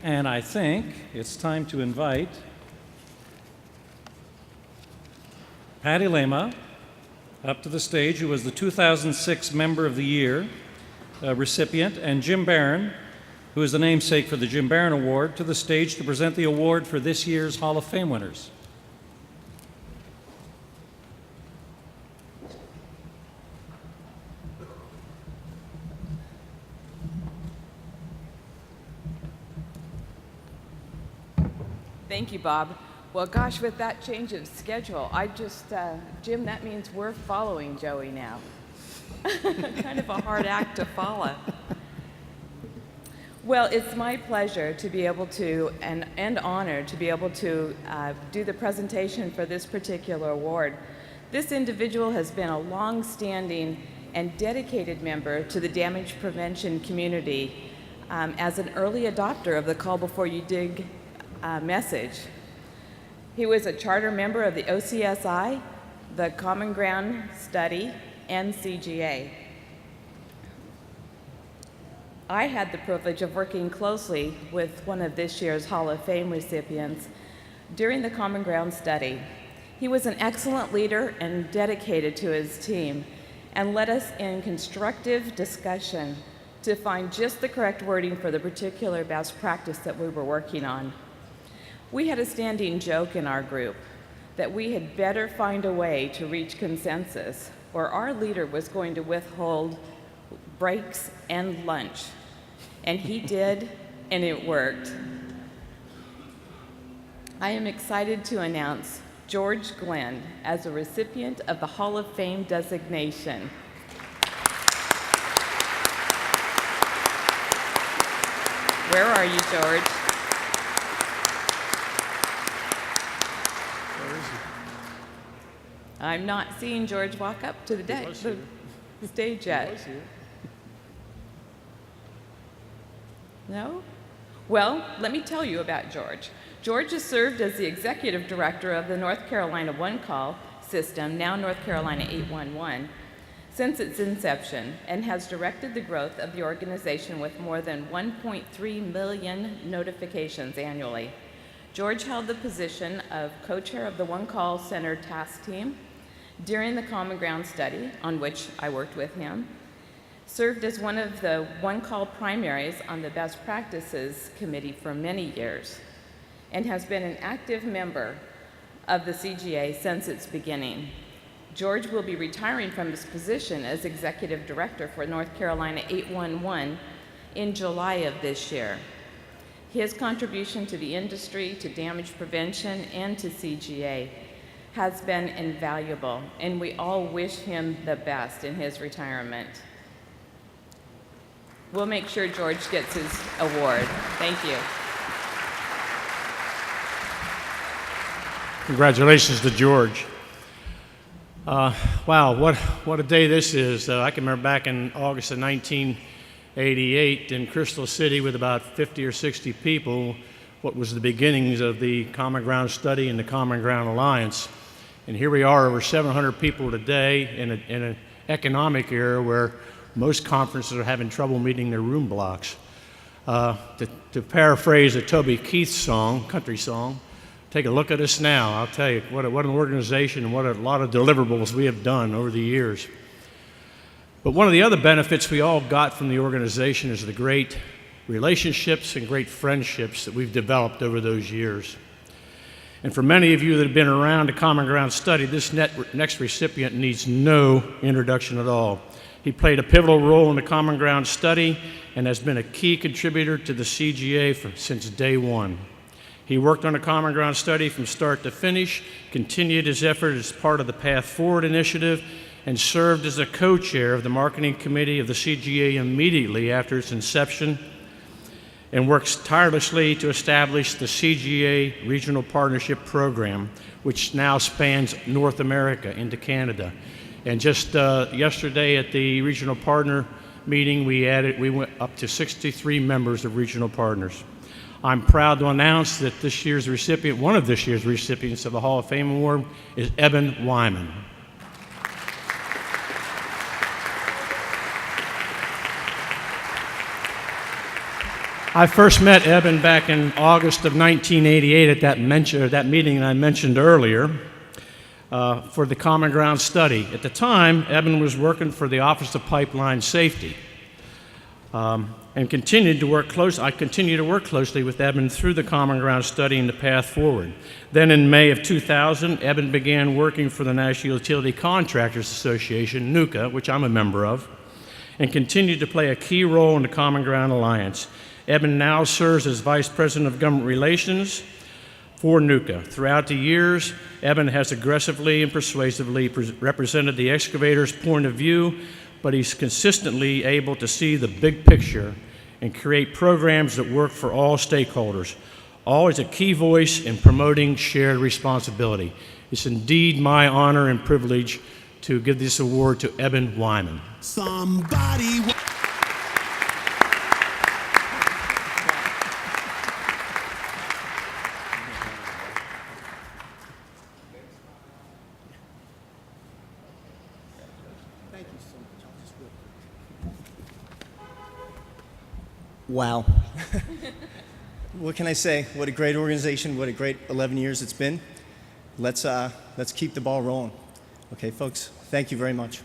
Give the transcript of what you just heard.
And I think it's time to invite Patti Lama up to the stage, who was the 2006 Member of the Year recipient, and Jim Barron, who is the namesake for the Jim Barron Award, to the stage to present the award for this year's Hall of Fame winners. Thank you, Bob. Well, gosh, with that change of schedule, Jim, that means we're following Joey now. Kind of a hard act to follow. Well, it's my pleasure to be able to, and honor to be able to do the presentation for this particular award. This individual has been a long-standing and dedicated member to the damage prevention community as an early adopter of the Call Before You Dig message. He was a charter member of the OCSI, the Common Ground Study, and CGA. I had the privilege of working closely with one of this year's Hall of Fame recipients during the Common Ground Study. He was an excellent leader and dedicated to his team, and led us in constructive discussion to find just the correct wording for the particular best practice that we were working on. We had a standing joke in our group that we had better find a way to reach consensus, or our leader was going to withhold breaks and lunch. And he did, and it worked. I am excited to announce George Glenn as a recipient of the Hall of Fame designation. Where are you, George? I'm not seeing George walk up to the stage yet. No? Well, let me tell you about George. George has served as the executive director of the North Carolina One Call system, now North Carolina 811, since its inception, and has directed the growth of the organization with more than 1.3 million notifications annually. George held the position of co-chair of the One Call Center task team during the Common Ground Study, on which I worked with him, served as one of the One Call primaries on the Best Practices Committee for many years, and has been an active member of the CGA since its beginning. George will be retiring from his position as executive director for North Carolina 811 in July of this year. His contribution to the industry, to damage prevention, and to CGA has been invaluable, and we all wish him the best in his retirement. We'll make sure George gets his award. Thank you. Congratulations to George. Wow, what a day this is. I can remember back in August of 1988 in Crystal City with about 50 or 60 people, what was the beginnings of the Common Ground Study and the Common Ground Alliance. And here we are, over 700 people today in an economic era where most conferences are having trouble meeting their room blocks. To paraphrase a Toby Keith song, country song, take a look at us now. I'll tell you, what an organization and what a lot of deliverables we have done over the years. But one of the other benefits we all got from the organization is the great relationships and great friendships that we've developed over those years. And for many of you that have been around the Common Ground Study, this next recipient needs no introduction at all. He played a pivotal role in the Common Ground Study and has been a key contributor to the CGA since day one. He worked on the Common Ground Study from start to finish, continued his effort as part of the Path Forward initiative, and served as a co-chair of the marketing committee of the CGA immediately after its inception, and works tirelessly to establish the CGA Regional Partnership Program, which now spans North America into Canada. And just yesterday at the Regional Partner meeting, we went up to 63 members of regional partners. I'm proud to announce that this year's recipient, one of this year's recipients of the Hall of Fame Award, is Eben Wyman. I first met Eben back in August of 1988 at that meeting I mentioned earlier for the Common Ground study. At the time, Eben was working for the Office of Pipeline Safety and continued to work closely. I continued to work closely with Eben through the Common Ground study and the path forward. Then in May of 2000, Eben began working for the National Utility Contractors Association, NUCA, which I'm a member of, and continued to play a key role in the Common Ground Alliance. Eben now serves as Vice President of Government Relations for NUCA. Throughout the years, Eben has aggressively and persuasively represented the excavator's point of view, but he's consistently able to see the big picture and create programs that work for all stakeholders, always a key voice in promoting shared responsibility. It's indeed my honor and privilege to give this award to Eben Wyman. Somebody. Thank you so much. Wow. What can I say? What a great organization. What a great 11 years it's been. Let's keep the ball rolling. Okay, folks, thank you very much.